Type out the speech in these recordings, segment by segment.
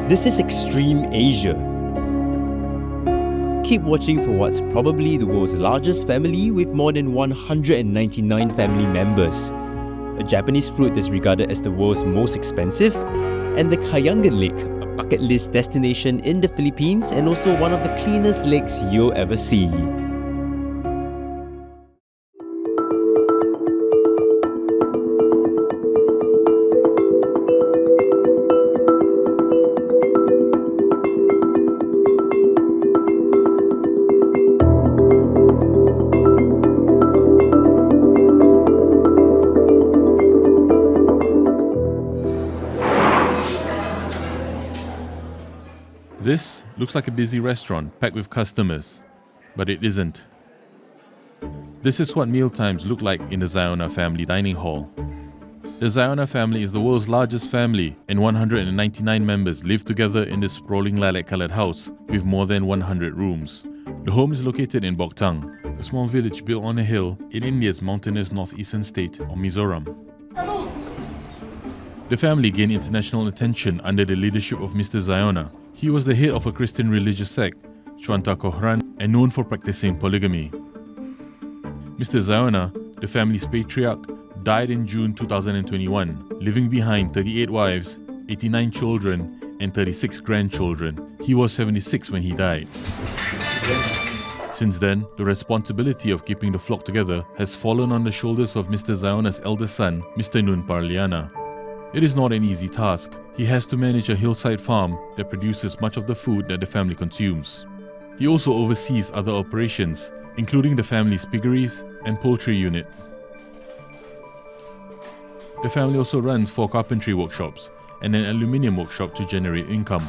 This is Extreme Asia. Keep watching for what's probably the world's largest family with more than 199 family members, a Japanese fruit that's regarded as the world's most expensive, and the Kayangan Lake, a bucket list destination in the Philippines and also one of the cleanest lakes you'll ever see. This looks like a busy restaurant packed with customers, but it isn't. This is what mealtimes look like in the Ziona family dining hall. The Ziona family is the world's largest family, and 199 members live together in this sprawling lilac-coloured house with more than 100 rooms. The home is located in Boktang, a small village built on a hill in India's mountainous northeastern state of Mizoram. The family gained international attention under the leadership of Mr. Ziona. He was the head of a Christian religious sect, Chuanta Kohran, and known for practicing polygamy. Mr. Ziona, the family's patriarch, died in June 2021, leaving behind 38 wives, 89 children, and 36 grandchildren. He was 76 when he died. Since then, the responsibility of keeping the flock together has fallen on the shoulders of Mr. Ziona's eldest son, Mr. Nun Parliana. It is not an easy task. He has to manage a hillside farm that produces much of the food that the family consumes. He also oversees other operations, including the family's piggeries and poultry unit. The family also runs 4 carpentry workshops and an aluminium workshop to generate income.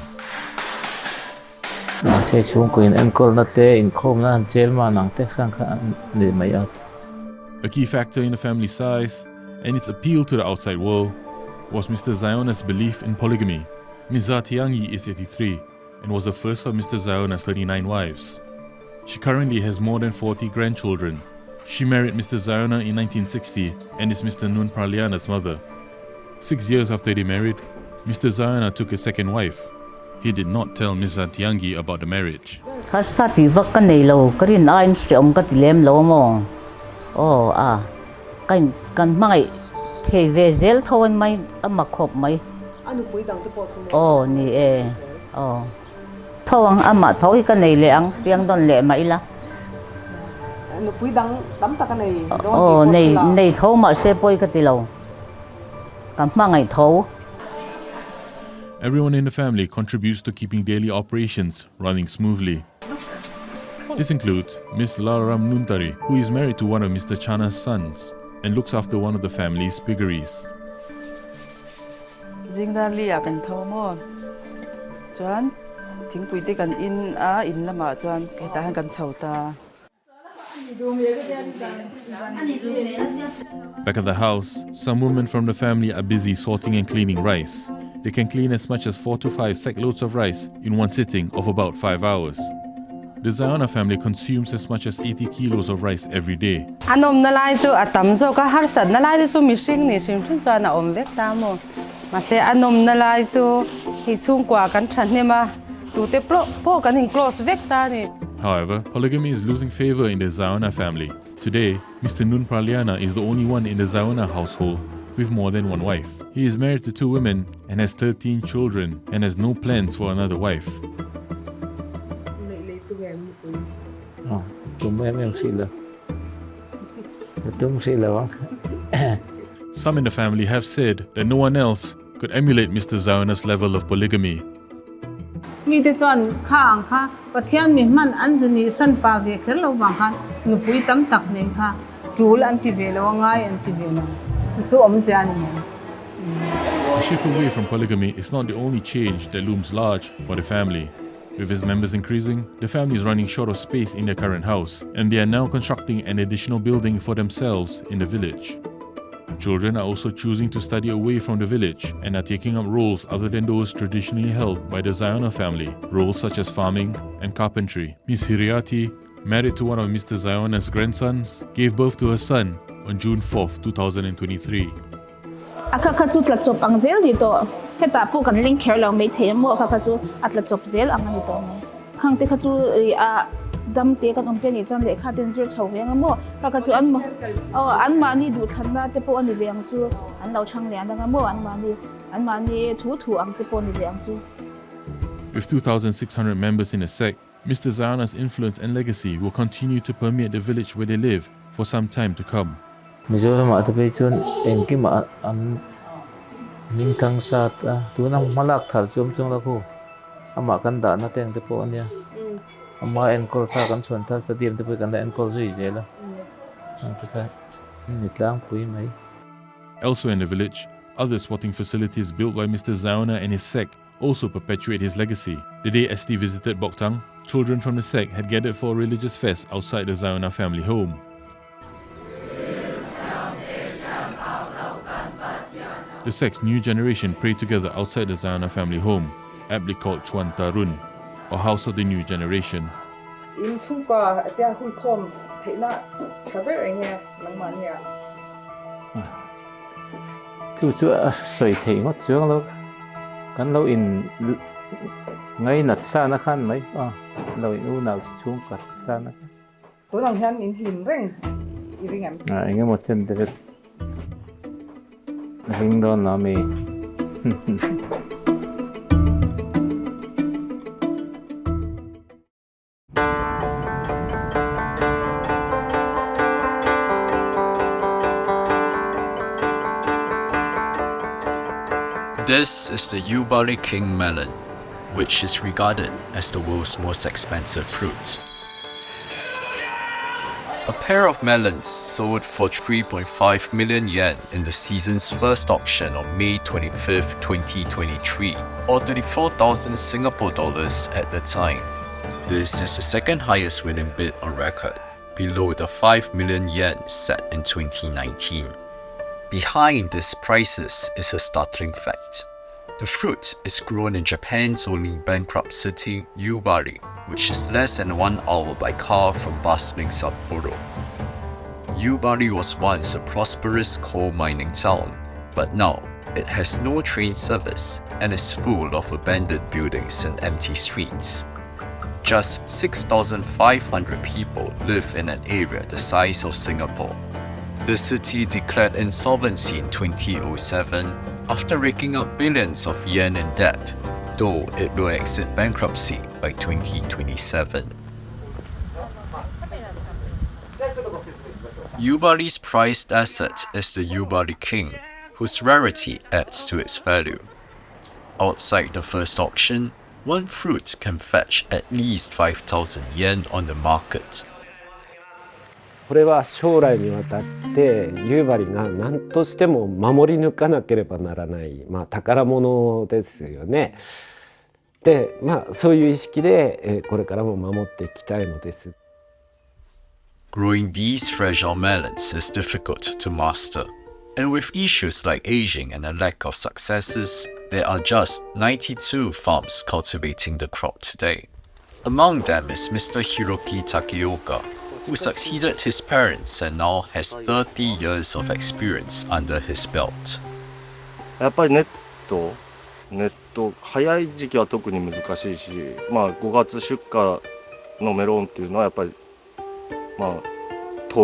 A key factor in the family's size and its appeal to the outside world was Mr. Ziona's belief in polygamy. Ms. Tiangi is 83 and was the first of Mr. Ziona's 39 wives. She currently has more than 40 grandchildren. She married Mr. Ziona in 1960 and is Mr. Nun Parliana's mother. 6 years after they married, Mr. Ziona took a second wife. He did not tell Ms. Tiangi about the marriage. Thì về dễ thôi mấy mà khop mấy nè thôi mà thôi cái này lẹng riêng đòn lẹ mấy là này thôi mà xe bôi cái lâu cảm mà ngày thôi. Everyone in the family contributes to keeping daily operations running smoothly. This includes Miss Laram Nuntari, who is married to one of Mr. Chana's sons and looks after one of the family's piggeries. Back at the house, some women from the family are busy sorting and cleaning rice. They can clean as much as 4 to 5 sack loads of rice in one sitting of about 5 hours. The Ziona family consumes as much as 80 kilos of rice every day. Anom na lai zo atam zo ka har sad na lai zo mishing ni sim thun cha na om vek ta mo ma se anom na lai zo hi chung kwa kan than ne ma tu te po kan in close vek ta ni. However, polygamy is losing favor in the Ziona family. Today, Mr. Nun Parliana is the only one in the Ziona household with more than one wife. He is married to 2 women and has 13 children and has no plans for another wife. Some in the family have said that no one else could emulate Mr. Ziona's level of polygamy. A shift away from polygamy is not the only change that looms large for the family. With its members increasing, the family is running short of space in their current house, and they are now constructing an additional building for themselves in the village. Children are also choosing to study away from the village and are taking up roles other than those traditionally held by the Ziona family, roles such as farming and carpentry. Ms. Hiriati, married to one of Mr. Ziona's grandsons, gave birth to her son on June 4, 2023. Akakatu tlachop ang zel dito. Heta po kan link care lang may thayam mo akakatu at tlachop zel ang dito mo. Khang te khatu dam te kan om te ni chan le kha ten zir chho yang mo kakatu an mo an ma ni du thanna te po ani leng chu an lo chang le an mo an ma ni thu ang te po ni leng chu. With 2,600 members in the sect, Mr. Ziona's influence and legacy will continue to permeate the village where they live for some time to come. Medyo ma tabi chun engki ma am mingkang sa tunang malak thar chum chung la ko ama kan da na teng te po anya ama enkol tha kan chon tha stadium te po kan da enkol zui je la ta nitlang pui mai. Elsewhere in the village, other sporting facilities built by Mr. Ziona and his sect also perpetuate his legacy. The day ST visited Boktang, children from the sect had gathered for a religious fest outside the Ziona family home. The sect's new generation prayed together outside the Ziona family home, aptly called Chuan Tarun, or House of the New Generation. In Chuka, there who come, Pena, traveling here, Lamania. Chu soi thei ngot chuang lo kan lo in ngai nat sa na khan mai lo in u nau chung kat sa na Tôi đang hiện in hình ring, ring em. ngai mo chen de ring don na me This is the Yubari King melon, which is regarded as the world's most expensive fruit. A pair of melons sold for 3.5 million yen in the season's first auction on May 25, 2023, or 34,000 Singapore dollars at the time. This is the second highest winning bid on record, below the 5 million yen set in 2019. Behind these prices is a startling fact. The fruit is grown in Japan's only bankrupt city, Yubari, which is less than 1 hour by car from bustling Sapporo. Yubari was once a prosperous coal mining town, but now it has no train service and is full of abandoned buildings and empty streets. Just 6,500 people live in an area the size of Singapore. The city declared insolvency in 2007 after raking up billions of yen in debt, though it will exit bankruptcy by 2027. Yubari's prized asset is the Yubari King, whose rarity adds to its value. Outside the first auction, one fruit can fetch at least 5,000 yen on the market. これは将来にわたって夕張が何としても守り抜かなければならない、宝物ですよね。で、そういう意識でこれからも守っていきたいのです。Growing these fragile melons is difficult to master, and with issues like aging and a lack of successes, there are just 92 farms cultivating the crop today. Among them is Mr. Hiroki Takeoka, who succeeded his parents and now has 30 years of experience under his belt. やっぱりネット早い時期は特に難しいし、5月出荷のメロンっていうのはやっぱり灯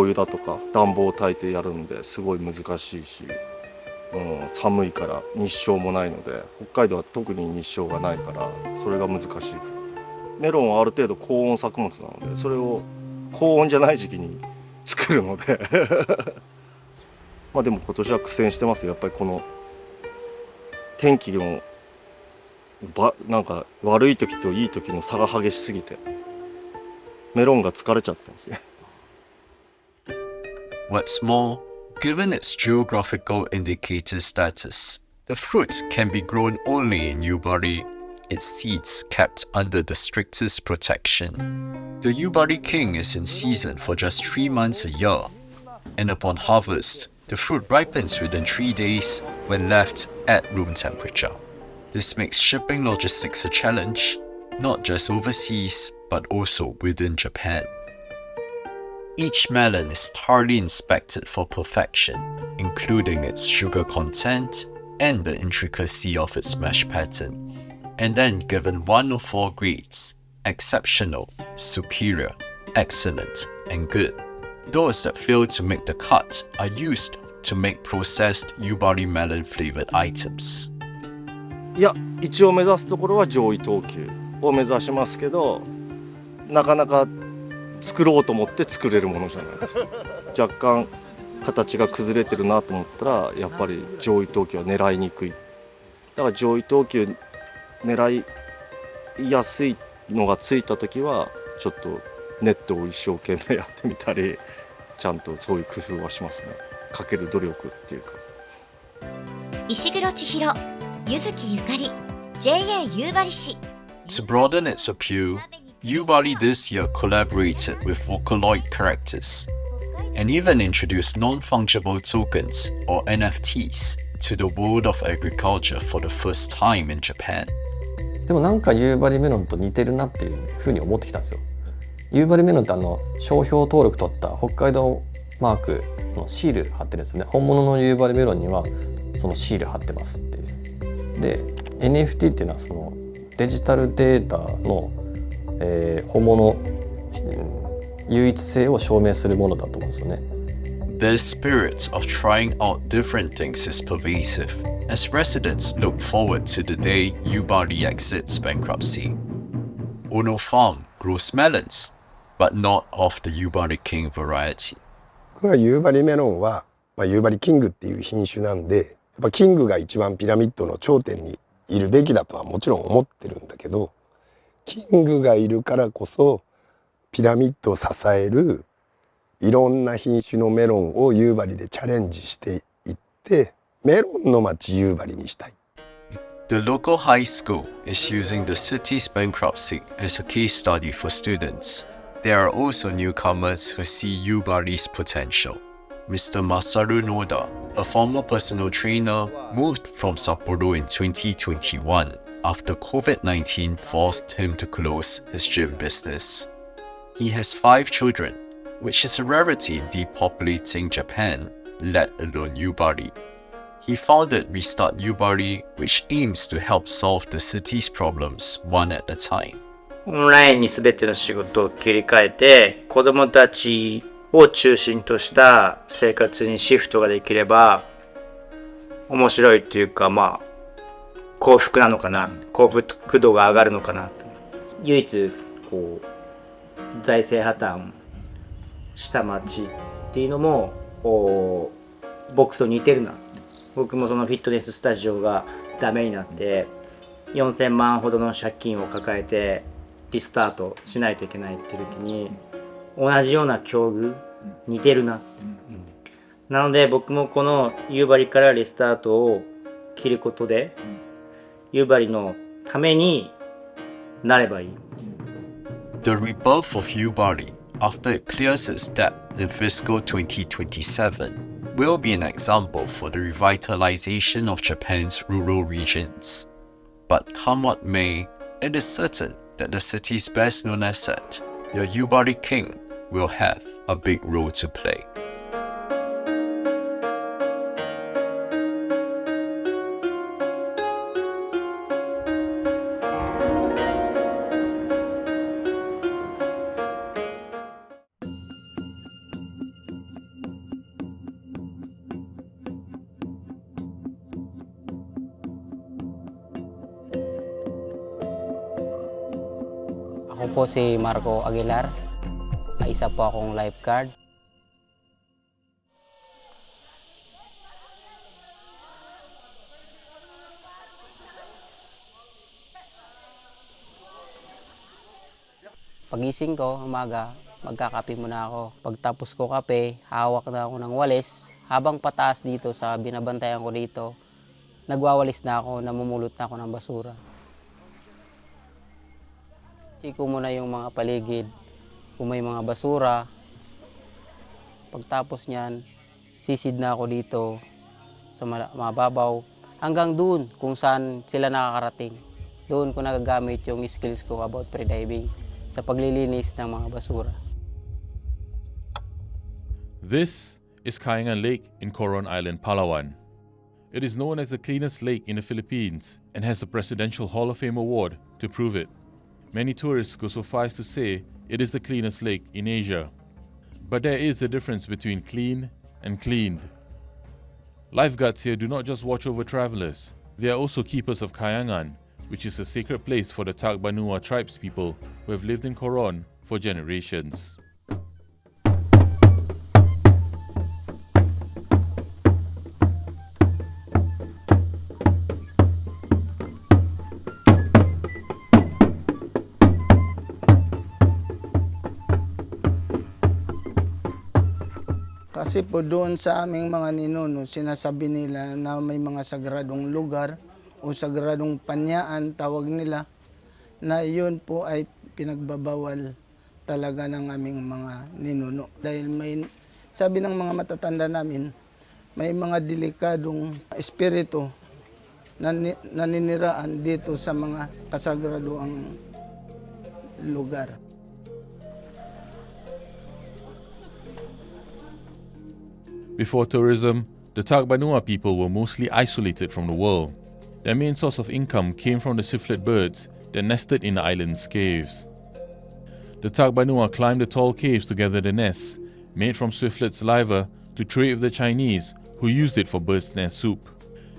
油だとか暖房を焚いてやるんですごい難しいし、寒いから日照もないので、北海道は特に日照がないからそれが難しい。メロンはある程度高温作物なので、それを高温じゃない時期に作るのででも今年は苦戦してますよ。やっぱりこの天気のなんか悪い時といい時の差が激しすぎてメロンが疲れちゃってますね。What's more, given its geographical indicator status, the fruit can be grown only in Yubari, its seeds kept under the strictest protection. The Yubari King is in season for just 3 months a year, and upon harvest, the fruit ripens within 3 days when left at room temperature. This makes shipping logistics a challenge, not just overseas, but also within Japan. Each melon is thoroughly inspected for perfection, including its sugar content and the intricacy of its mesh pattern, and then given 1 of 4 grades: exceptional, superior, excellent, and good. Those that fail to make the cut are used to make processed Yubari melon flavored items. いや、一応目指すところは上位等級を目指しますけど、なかなか作ろうと思って作れるものじゃないです。若干形が崩れてるなと思ったら、やっぱり上位等級は狙いにくい。だから上位等級狙いやすいのがついた時は、ちょっとネットを一生懸命やってみたり、ちゃんとそういう工夫はしますね。かける努力っていうか。石黒千尋、柚木ゆかり、JA 夕張市。To broaden its appeal, Yubari this year collaborated with Vocaloid characters and even introduced non-fungible tokens or NFTs to the world of agriculture for the first time in Japan. でもなんか夕張メロンと似てるなっていうふうに思ってきたんですよ。夕張メロンって商標登録取った北海道マークのシール貼ってるんですよね。本物の夕張メロンにはそのシール貼ってますっていう。で NFT っていうのはそのデジタルデータの、本物、唯一性を証明するものだと思うんですよね。The spirit of trying out different things is pervasive, as residents look forward to the day Yubari exits bankruptcy. Ono Farm grows melons, but not of the Yubari King variety. 僕は夕張メロンは、夕張キングっていう品種なんで、やっぱキングが一番ピラミッドの頂点にいるべきだとはもちろん思ってるんだけど、キングがいるからこそピラミッドを支えるいろんな品種のメロンを夕張でチャレンジしていって、メロンの町夕張にしたい。The local high school is using the city's bankruptcy as a case study for students. There are also newcomers who see Yubari's potential. Mr. Masaru Noda, a former personal trainer, moved from Sapporo in 2021 after COVID-19 forced him to close his gym business. He has 5 children, which is a rarity in depopulating Japan, let alone Yubari. He founded Restart Yubari, which aims to help solve the city's problems one at a time. オンラインに全ての仕事を切り替えて、子供たちを中心とした生活にシフトができれば面白いというか、幸福なのかな、幸福度が上がるのかなと。唯一こう財政破綻した町っていうのも僕と似てるな。僕もそのフィットネススタジオがダメになって4000万ほどの借金を抱えてリスタートしないといけないっていう時に、同じような境遇似てるな、なので僕もこの夕張からリスタートを切ることで夕張のためになればいい。 The rebirth of Yubari, after it clears its debt in fiscal 2027, will be an example for the revitalization of Japan's rural regions. But come what may, it is certain that the city's best known asset, the Yubari King, will have a big role to play. Ako po si Marco Aguilar, isa po akong lifeguard. Pagising ko, umaga, magkakape muna ako. Pagtapos ko kape, hawak na ako ng walis. Habang pataas dito sa binabantayan ko dito, nagwawalis na ako, namumulot na ako ng basura. Chiko muna yung mga paligid, kung may mga basura. Pagtapos niyan, sisid na ako dito sa mababaw. Hanggang doon kung saan sila nakakarating. Doon ko nagagamit yung skills ko about pre-diving sa paglilinis ng mga basura. This is Kayangan Lake in Coron Island, Palawan. It is known as the cleanest lake in the Philippines and has a Presidential Hall of Fame award to prove it. Many tourists go so far as to say it is the cleanest lake in Asia. But there is a difference between clean and cleaned. Lifeguards here do not just watch over travelers, they are also keepers of Kayangan, which is a sacred place for the Tagbanua tribes people who have lived in Coron for generations. Kasi po doon sa aming mga ninuno, sinasabi nila na may mga sagradong lugar o sagradong panyaan, tawag nila, na yun po ay pinagbabawal talaga ng aming mga ninuno. Dahil may, sabi ng mga matatanda namin, may mga delikadong espiritu na naniniraan dito sa mga kasagradoang lugar. Before tourism, the Tagbanua people were mostly isolated from the world. Their main source of income came from the cichlids birds that nested in the island's caves. The Tagbanua climbed the tall caves to gather the nests, made from swiftlet saliva, to trade with the Chinese, who used it for bird's nest soup.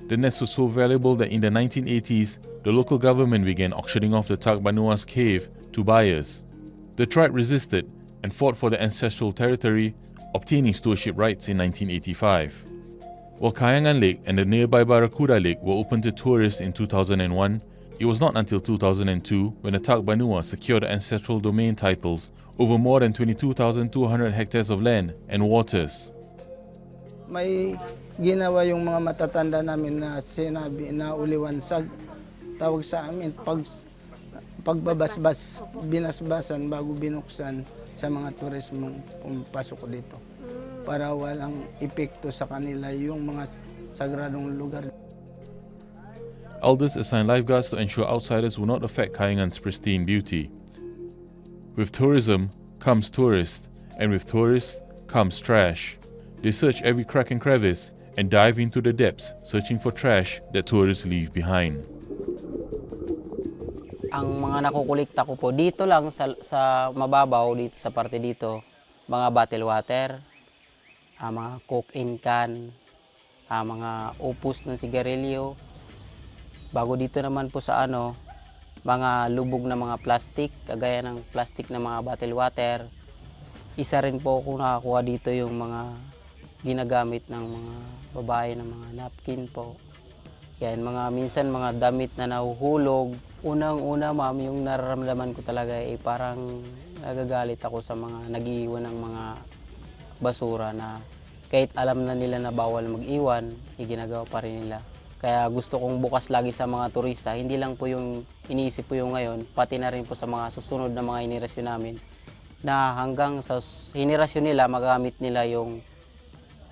The nest was so valuable that in the 1980s, the local government began auctioning off the Tagbanua's cave to buyers. The tribe resisted and fought for the ancestral territory, obtaining stewardship rights in 1985. While Kayangan Lake and the nearby Barracuda Lake were open to tourists in 2001, it was not until 2002 when the Tagbanua secured the ancestral domain titles over more than 22,200 hectares of land and waters. May ginawa yung mga matatanda namin na sinabi na uliwansag, tawag sa amin, pagbabasbas, binasbasan bago binuksan sa mga turismong pumapasok dito para walang epekto sa kanila yung mga sagradong lugar. Elders assigned lifeguards to ensure outsiders will not affect Kayangan's pristine beauty. With tourism comes tourists, and with tourists comes trash. They search every crack and crevice and dive into the depths searching for trash that tourists leave behind. Ang mga nakukulikta ko po dito lang sa mababaw, dito sa parte dito, mga bottle water, mga coke in can, mga upos ng sigarilyo. Bago dito naman po sa mga lubog na mga plastic, kagaya ng plastic na mga bottle water. Isa rin po kung nakakuha dito yung mga ginagamit ng mga babae ng mga napkin po. Yan, minsan mga damit na nahuhulog. Unang-una, ma'am, yung nararamdaman ko talaga ay parang nagagalit ako sa mga nag-iiwan ng mga basura na kahit alam na nila na bawal mag-iwan, ginagawa pa rin nila. Kaya gusto kong bukas lagi sa mga turista, hindi lang po yung iniisip po yung ngayon, pati na rin po sa mga susunod na mga henerasyon namin, na hanggang sa henerasyon nila, magamit nila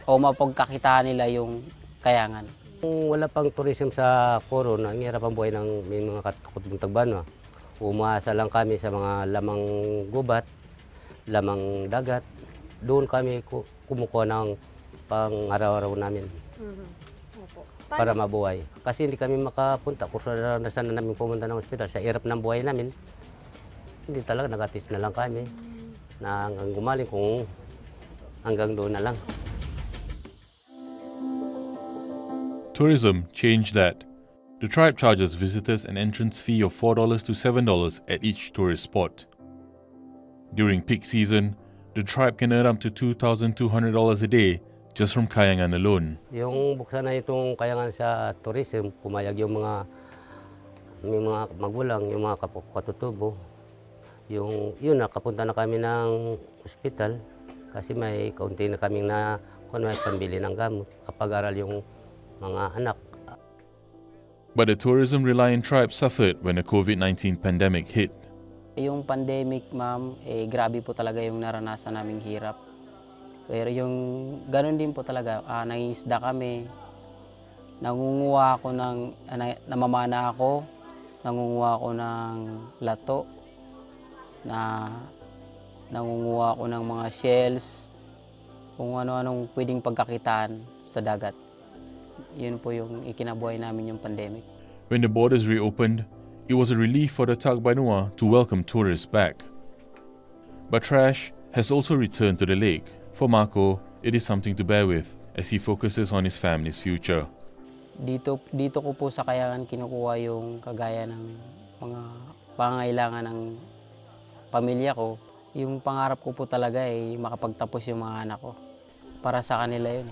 o mapagkakitaan nila yung Kayangan. Kung wala pang tourism sa Coron, ang hirap ang buhay ng mga katukot ng Tagbanua. Umaasa lang kami sa mga lamang gubat, lamang dagat. Doon kami kumukuha ng pang-araw-araw namin para mabuhay. Kasi hindi kami makapunta. Kung saan na namin pumunta ng ospital, sa hirap ng buhay namin, hindi talaga, nag-atis na lang kami. Na hanggang gumaling kung hanggang doon na lang. Tourism changed that. The tribe charges visitors an entrance fee of $4 to $7 at each tourist spot. During peak season, the tribe can earn up to $2,200 a day just from Kayangan alone. Yung buksan na itong Kayangan sa tourism, pumayag yung mga magulang, yung mga katutubo. Yun, nakapunta na kami ng ospital kasi may kaunti na kaming may pambili ng gamot kapag aral yung mga anak. But the tourism-reliant tribe suffered when the COVID-19 pandemic hit. Yung pandemic, ma'am, grabe po talaga yung naranasan naming hirap. Pero yung ganun din po talaga, nangingisda kami, nangunguha ako namamana ako, nangunguha ako ng lato, nangunguha ako ng mga shells, kung ano-anong pwedeng pagkakitaan sa dagat. Yun po yung ikinabuhay namin yung pandemic. When the borders reopened, it was a relief for the Tagbanua to welcome tourists back. But trash has also returned to the lake. For Marco, it is something to bear with as he focuses on his family's future. Dito ko po sa Kayangan kinukuha yung kagaya ng mga pangangailangan ng pamilya ko. Yung pangarap ko po talaga ay makapagtapos yung mga anak ko. Para sa kanila yun.